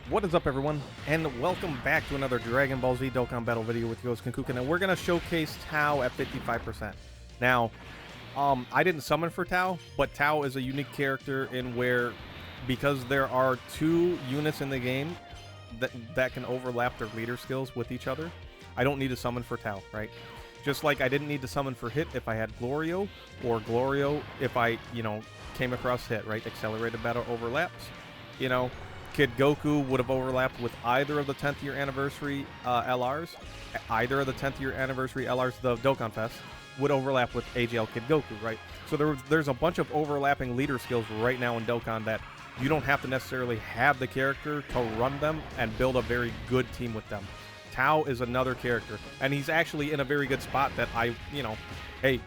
What is up, everyone, and welcome back to another Dragon Ball Z Dokkan Battle video with your host Kenkukun, and we're going to showcase Tao at 55%. Now, I didn't summon for Tao, but Tao is a unique character in where, because there are two units in the game that can overlap their leader skills with each other, I don't need to summon for Tao, right? Just like I didn't need to summon for Hit if I had Glorio, or Glorio if I, came across Hit, right? Accelerated battle overlaps, Kid Goku would have overlapped with either of the 10th year anniversary LRs. Either of the 10th year anniversary LRs, the Dokkan Fest, would overlap with AGL Kid Goku, right? So there's a bunch of overlapping leader skills right now in Dokkan that you don't have to necessarily have the character to run them and build a very good team with them. Tao is another character, and he's actually in a very good spot that hey,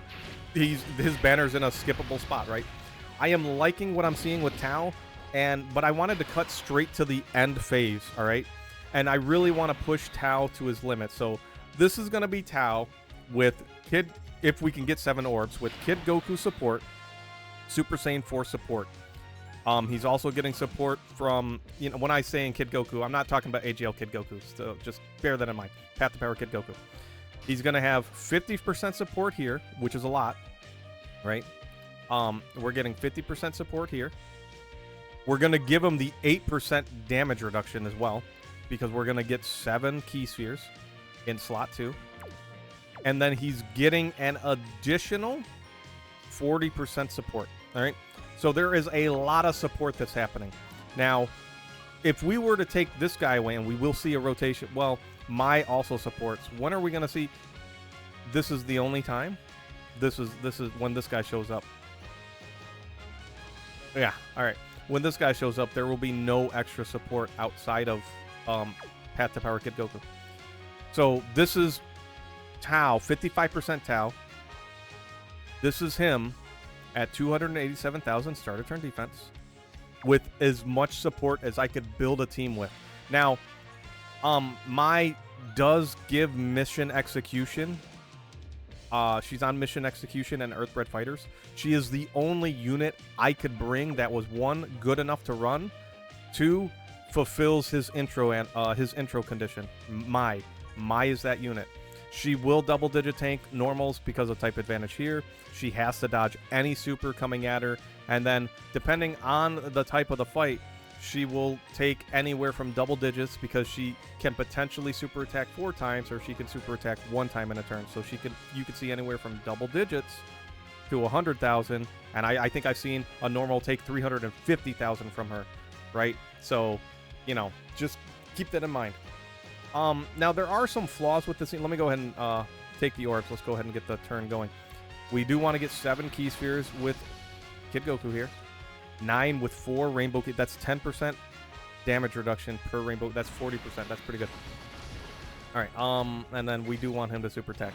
his banner's in a skippable spot, right? I am liking what I'm seeing with Tao. But I wanted to cut straight to the end phase, all right? And I really want to push Tao to his limit. So this is going to be Tao with Kid, if we can get 7 orbs, with Kid Goku support, Super Saiyan 4 support. He's also getting support from, when I say in Kid Goku, I'm not talking about AGL Kid Goku, so just bear that in mind. Path to Power Kid Goku. He's going to have 50% support here, which is a lot, right? We're getting 50% support here. We're going to give him the 8% damage reduction as well, because we're going to get 7 key spheres in slot 2. And then he's getting an additional 40% support. All right. So there is a lot of support that's happening. Now, if we were to take this guy away, and we will see a rotation, well, Mai also supports. When are we going to see? This is the only time. This is when this guy shows up. Yeah. All right. When this guy shows up, there will be no extra support outside of Path to Power Kid Goku. So this is Tao, 55% Tao. This is him at 287,000 starter turn defense with as much support as I could build a team with. Now, Mai does give mission execution. She's on mission execution and Earthbred Fighters. She is the only unit I could bring that was, 1, good enough to run, 2, fulfills his intro and his intro condition. Mai is that unit. She will double digit tank normals because of type advantage here. She has to dodge any super coming at her, and then depending on the type of the fight, she will take anywhere from double digits because she can potentially super attack 4 times, or she can super attack 1 time in a turn. So you could see anywhere from double digits to 100,000, and I think I've seen a normal take 350,000 from her, right? So, just keep that in mind. Now there are some flaws with this. Let me go ahead and take the orbs. Let's go ahead and get the turn going. We do want to get 7 key spheres with Kid Goku here. 9 with 4 rainbow key. That's 10% damage reduction per rainbow. That's 40%. That's pretty good. All right. And then we do want him to super attack.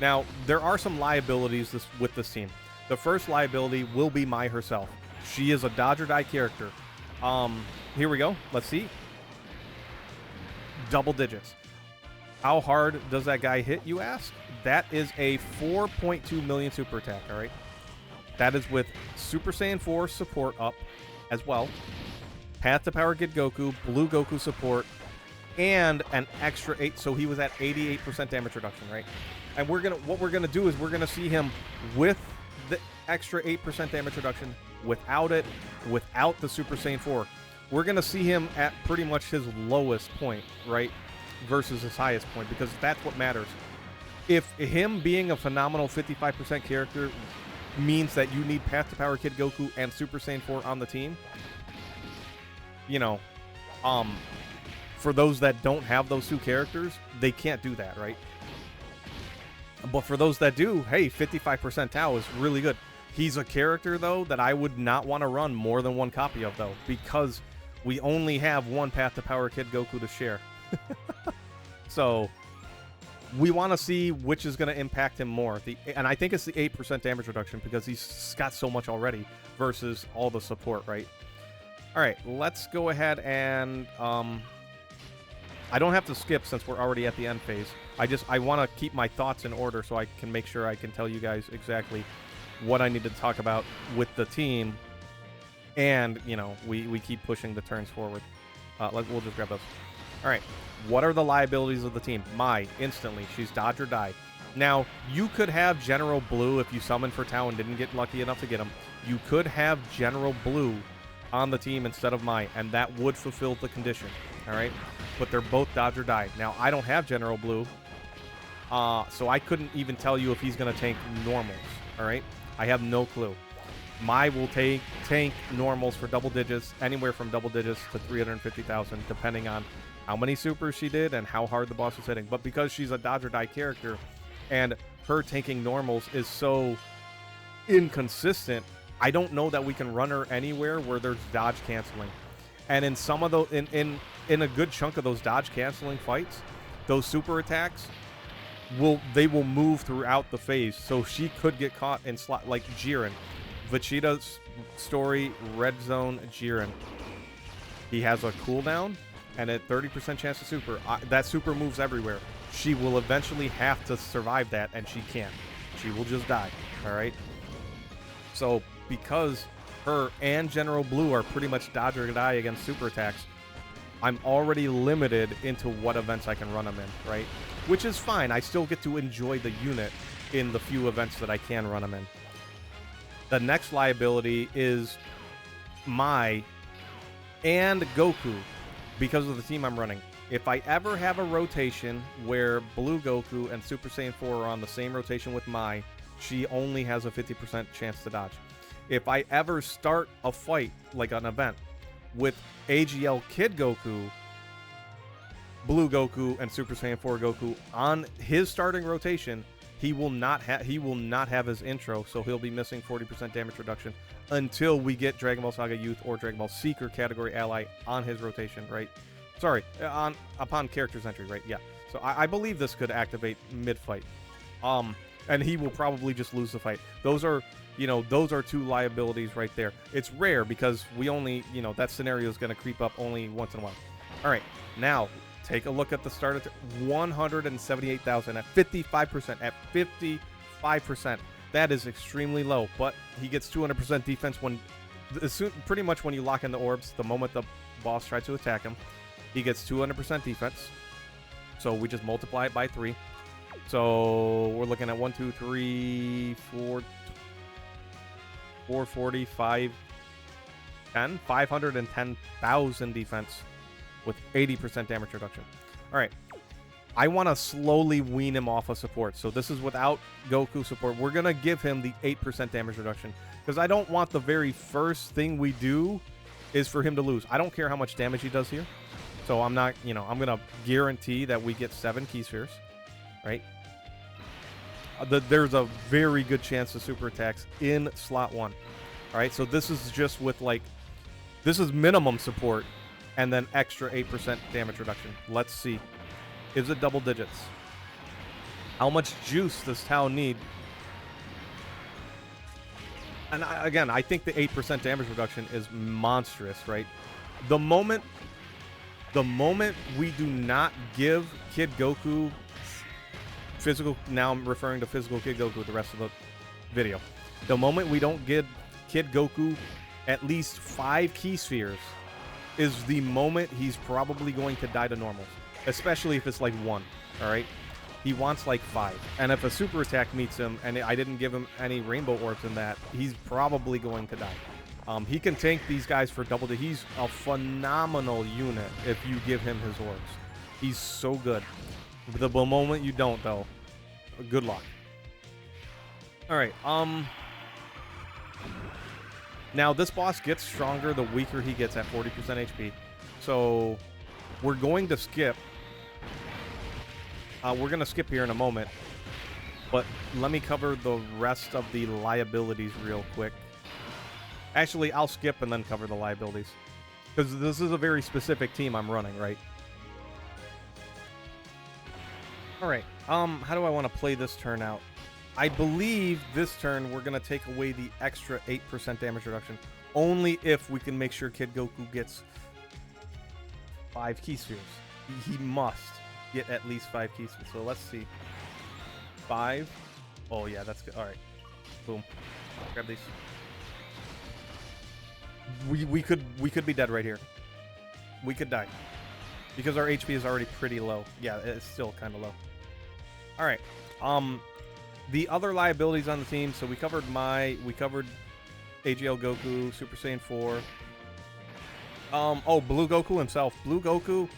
Now, there are some liabilities with this team. The first liability will be Mai herself. She is a dodge or die character. Here we go. Let's see. Double digits. How hard does that guy hit, you ask? That is a 4.2 million super attack, all right? That is with Super Saiyan 4 support up as well. Path to Power Kid Goku, Blue Goku support, and an extra 8. So he was at 88% damage reduction, right? And what we're gonna do is we're gonna see him with the extra 8% damage reduction, without it, without the Super Saiyan 4. We're gonna see him at pretty much his lowest point, right? Versus his highest point, because that's what matters. If him being a phenomenal 55% character means that you need Path to Power Kid Goku and Super Saiyan 4 on the team, for those that don't have those 2 characters, they can't do that, right? But for those that do, hey, 55% Tao is really good. He's a character, though, that I would not want to run more than 1 copy of, though, because we only have 1 Path to Power Kid Goku to share. So we want to see which is going to impact him more. And I think it's the 8% damage reduction, because he's got so much already versus all the support, right? All right, let's go ahead and... I don't have to skip since we're already at the end phase. I want to keep my thoughts in order so I can make sure I can tell you guys exactly what I need to talk about with the team. And, we keep pushing the turns forward. We'll just grab those. All right. What are the liabilities of the team? Mai, instantly. She's dodge or die. Now, you could have General Blue if you summoned for Tao and didn't get lucky enough to get him. You could have General Blue on the team instead of Mai, and that would fulfill the condition. All right? But they're both dodge or die. Now, I don't have General Blue, so I couldn't even tell you if he's going to tank normals. All right? I have no clue. Mai will tank normals for double digits, anywhere from double digits to 350,000, depending on how many supers she did and how hard the boss is hitting. But because she's a dodge or die character, and her tanking normals is so inconsistent, I don't know that we can run her anywhere where there's dodge canceling. And in some of those, in a good chunk of those dodge canceling fights, those super attacks will move throughout the phase. So she could get caught in slot like Jiren. Vegeta's story, Red Zone Jiren. He has a cooldown and a 30% chance to super. That super moves everywhere. She will eventually have to survive that, and she can't. She will just die, all right? So because her and General Blue are pretty much dodge or die against super attacks, I'm already limited into what events I can run them in, right? Which is fine. I still get to enjoy the unit in the few events that I can run them in. The next liability is Mai and Goku because of the team I'm running. If I ever have a rotation where Blue Goku and Super Saiyan 4 are on the same rotation with Mai, she only has a 50% chance to dodge. If I ever start a fight, like an event, with AGL Kid Goku, Blue Goku, and Super Saiyan 4 Goku on his starting rotation, he will not have his intro, so he'll be missing 40% damage reduction until we get Dragon Ball Saga Youth or Dragon Ball Seeker category ally on his rotation, right? Sorry, upon character's entry, right? Yeah. So I believe this could activate mid-fight. And he will probably just lose the fight. Those are two liabilities right there. It's rare because we only, that scenario is going to creep up only once in a while. All right, now take a look at the start of 178,000 at 55%. At 55%, that is extremely low. But he gets 200% defense pretty much when you lock in the orbs. The moment the boss tries to attack him, he gets 200% defense. So we just multiply it by 3. So we're looking at 1, 2, 3, 4, 440, 5, 10, 510,000 defense with 80% damage reduction. All right. I want to slowly wean him off of support. So this is without Goku support. We're going to give him the 8% damage reduction because I don't want the very first thing we do is for him to lose. I don't care how much damage he does here. So I'm not, I'm going to guarantee that we get 7 Key Spheres, right? There's a very good chance of super attacks in slot 1. All right, so this is just with this is minimum support and then extra 8% damage reduction. Let's see. Is it double digits? How much juice does Tao need? And again, I think the 8% damage reduction is monstrous, right? The moment we do not give Kid Goku physical, now I'm referring to physical Kid Goku the rest of the video. The moment we don't give Kid Goku at least 5 Key Spheres is the moment he's probably going to die to normals. Especially if it's like 1, all right? He wants like 5. And if a super attack meets him and I didn't give him any rainbow orbs in that, he's probably going to die. He can tank these guys for double. He's a phenomenal unit if you give him his orbs. He's so good. The moment you don't, though, good luck. All right. Now this boss gets stronger the weaker he gets at 40% HP. So we're going to skip. We're going to skip here in a moment. But let me cover the rest of the liabilities real quick. Actually, I'll skip and then cover the liabilities. Because this is a very specific team I'm running, right? Alright, how do I want to play this turn out? I believe this turn we're going to take away the extra 8% damage reduction. Only if we can make sure Kid Goku gets 5 Key Spheres. He must get at least 5 Key Spheres. So let's see. 5. Oh yeah, that's good. Alright. Boom. Grab these. We could be dead right here. We could die. Because our HP is already pretty low. Yeah, it's still kind of low. Alright. The other liabilities on the team, so we covered AGL Goku, Super Saiyan 4. Oh, Blue Goku himself. Blue Goku,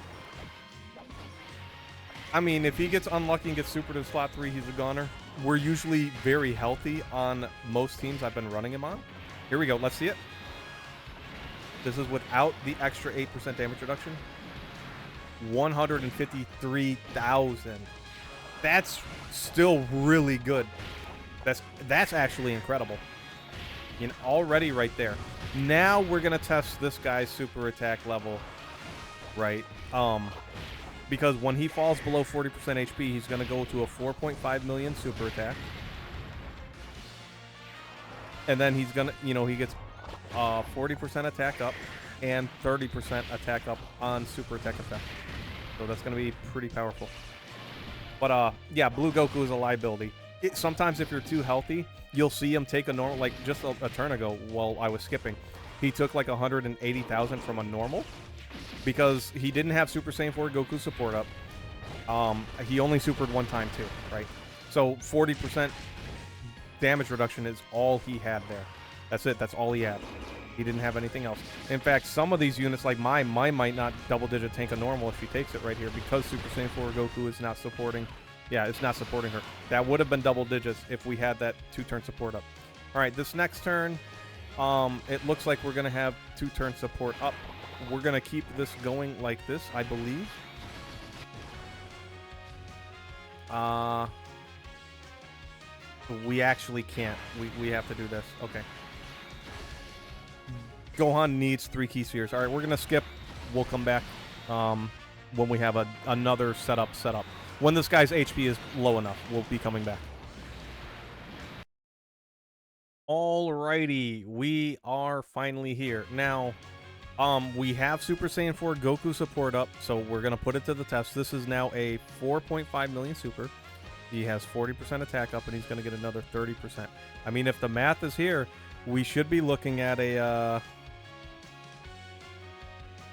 I mean, if he gets unlucky and gets super to slot 3, he's a goner. We're usually very healthy on most teams I've been running him on. Here we go. Let's see it. This is without the extra 8% damage reduction. 153,000. That's still really good. That's actually incredible. You know, already right there. Now we're gonna test this guy's super attack level, right? Because when he falls below 40% HP, he's gonna go to a 4.5 million super attack, and then he's gonna, you know, he gets 40% attack up and 30% attack up on super attack effect. So that's gonna be pretty powerful. But yeah, Blue Goku is a liability. Sometimes if you're too healthy, you'll see him take a normal, like just a turn ago while I was skipping, he took like 180,000 from a normal because he didn't have Super Saiyan 4 Goku support up. He only supered one time too, right? So 40% damage reduction is all he had there. That's it. That's all he had. He didn't have anything else. In fact, some of these units, like mine might not double-digit tank a normal if she takes it right here because Super Saiyan 4 Goku is not supporting. Yeah, it's not supporting her. That would have been double digits if we had that 2-turn support up. All right, this next turn, it looks like we're going to have 2-turn support up. We're going to keep this going like this, I believe. We actually can't. We have to do this. Okay. Gohan needs 3 key spheres. All right, we're going to skip. We'll come back when we have another setup. When this guy's HP is low enough, we'll be coming back. Alrighty, we are finally here. Now, we have Super Saiyan 4 Goku support up, so we're going to put it to the test. This is now a 4.5 million super. He has 40% attack up, and he's going to get another 30%. I mean, if the math is here, we should be looking at a,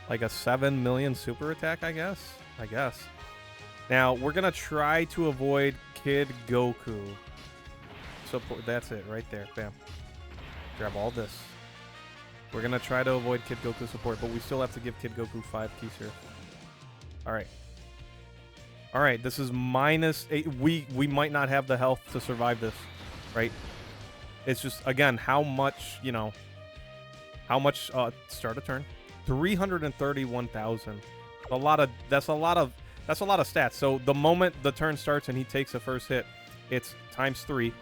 like a 7 million super attack, I guess. Now, we're going to try to avoid Kid Goku. Support, that's it, right there. Bam. Grab all this. We're going to try to avoid Kid Goku support, but we still have to give Kid Goku 5 keys here. Alright. Alright, this is -8. We might not have the health to survive this, right? It's just, again, how much, you know, start a turn. 331,000. That's a lot of stats. So the moment the turn starts and he takes the first hit, it's times 3.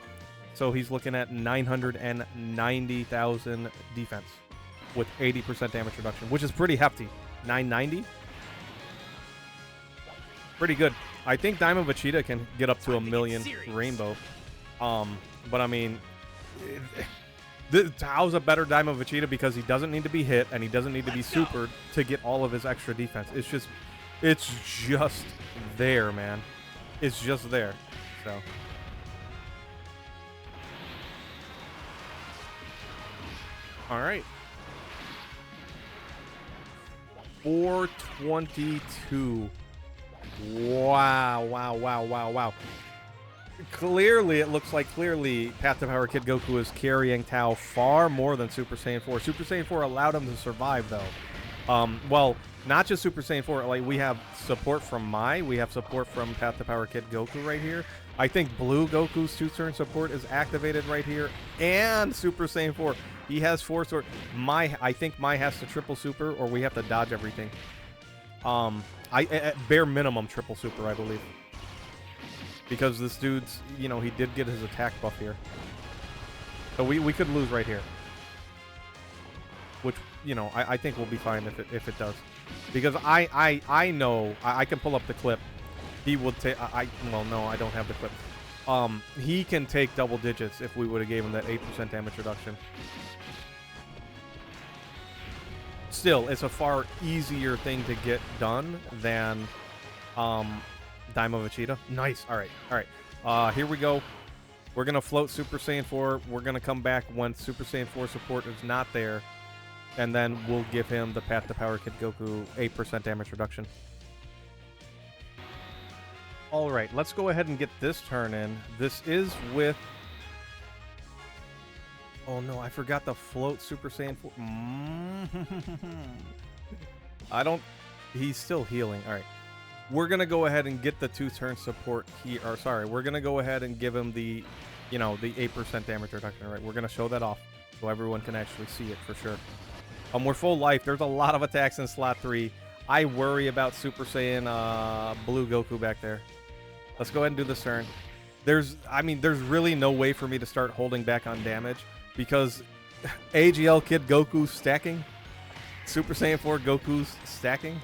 So he's looking at 990,000 defense with 80% damage reduction, which is pretty hefty. 990? Pretty good. I think Daima Vegeta can get up to 1 million rainbow. But I mean, Tao's a better Daima Vegeta because he doesn't need to be hit and he doesn't need to be supered to get all of his extra defense. It's just there, man. It's just there. So. All right. 422. Wow. Clearly, it looks like Path to Power Kid Goku is carrying Tao far more than Super Saiyan 4. Super Saiyan 4 allowed him to survive, though. Well, not just Super Saiyan 4. Like, we have support from we have support from Path to Power Kid Goku right here. I think Blue Goku's 2-turn support is activated right here. And Super Saiyan 4. He has 4 sword. I think Mai has to triple super, or we have to dodge everything. At bare minimum triple super, I believe. Because this dude's, you know, he did get his attack buff here. So we could lose right here. Which, you know, I think we'll be fine if it does. Because I know, I can pull up the clip. He would take, well, no, I don't have the clip. He can take double digits if we would have gave him that 8% damage reduction. Still, it's a far easier thing to get done than Daima Vegeta. Nice. All right. Here we go. We're going to float Super Saiyan 4. We're going to come back when Super Saiyan 4 support is not there. and then we'll give him the Path to Power Kid Goku 8% damage reduction. All right, let's go ahead and get this turn in. This is with... Oh no, I forgot the float Super Saiyan 4. I don't... He's still healing. All right. We're going to go ahead and get the 2-turn support here. Or sorry, we're going to go ahead and give him the, you know, the 8% damage reduction. All right, we're going to show that off so everyone can actually see it for sure. We're full life. There's a lot of attacks in slot 3. I worry about Super Saiyan Blue Goku back there. Let's go ahead and do this turn. There's really no way for me to start holding back on damage because AGL Kid Goku's stacking. Super Saiyan 4 Goku's stacking.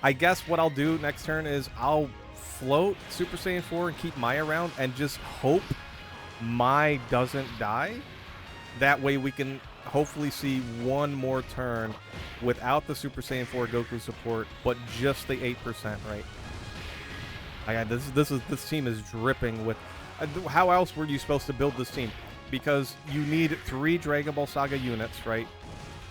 I guess what I'll do next turn is I'll float Super Saiyan 4 and keep Mai around and just hope Mai doesn't die. That way we can hopefully see one more turn without the Super Saiyan 4 Goku support, but just the 8%, right? This team is dripping with... how else were you supposed to build this team? Because you need 3 Dragon Ball Saga units, right?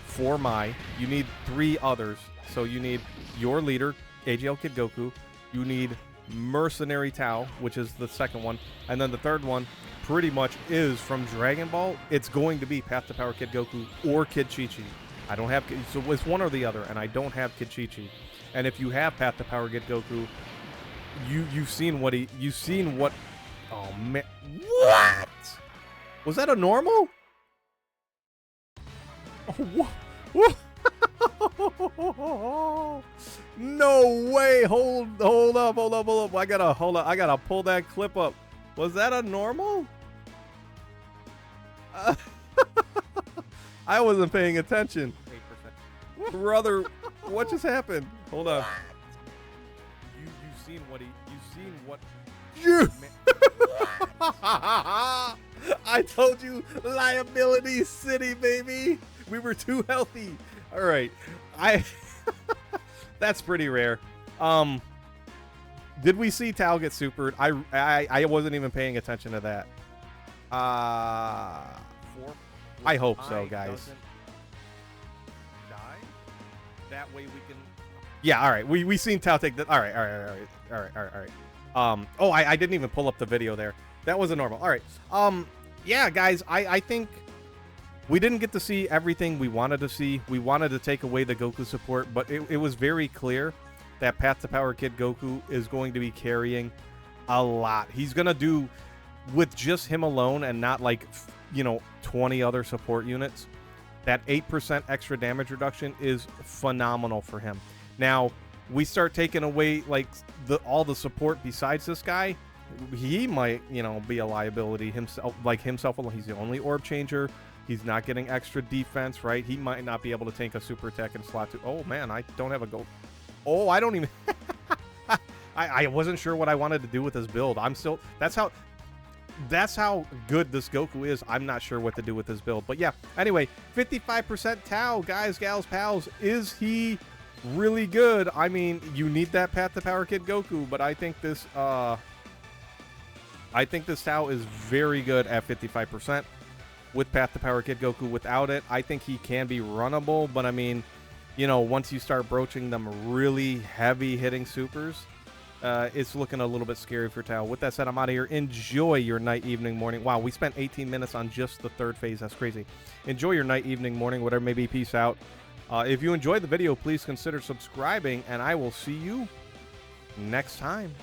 For Mai. You need 3 others. So you need your leader, AGL Kid Goku. You need Mercenary Tao, which is the second one. And then the third one pretty much is from Dragon Ball. It's going to be Path to Power Kid Goku or Kid Chi-Chi. I don't have... So it's one or the other, and I don't have Kid Chi-Chi. And if you have Path to Power Kid Goku... You've seen what he... You've seen what... Oh, man. What? Was that a normal? Oh, what? No way. Hold up. I gotta pull that clip up. Was that a normal? I wasn't paying attention. 8%. Brother, what just happened? Hold on. I told you, liability city, baby. We were too healthy. All right, that's pretty rare. Did we see Tao get supered? I wasn't even paying attention to that. I hope so, guys. Die? That way we can... Yeah, all right. We seen Tao take the... All right. Oh, I didn't even pull up the video there. That wasn't normal. All right. Yeah, guys, I think we didn't get to see everything we wanted to see. We wanted to take away the Goku support, but it was very clear that Path to Power Kid Goku is going to be carrying a lot. He's going to do, with just him alone and not like, 20 other support units, that 8% extra damage reduction is phenomenal for him. Now, we start taking away like all the support besides this guy, he might, be a liability himself. He's the only orb changer. He's not getting extra defense, right? He might not be able to tank a super attack in slot 2. Oh man, I don't have a gold. Oh, I don't even. I wasn't sure what I wanted to do with this build. I'm still. That's how good this Goku is. I'm not sure what to do with this build. But yeah. Anyway, 55% Tao, guys, gals, pals. Is he really good? I mean, you need that Path to Power Kid Goku, but I think this Tao is very good at 55% with Path to Power Kid Goku. Without it, I think he can be runnable, but I mean, once you start broaching them really heavy hitting supers, it's looking a little bit scary for Tao. With that said, I'm out of here. Enjoy your night, evening, morning. Wow, we spent 18 minutes on just the third phase. That's crazy. Enjoy your night, evening, morning, whatever it may be. Peace out. If you enjoyed the video, please consider subscribing, and I will see you next time.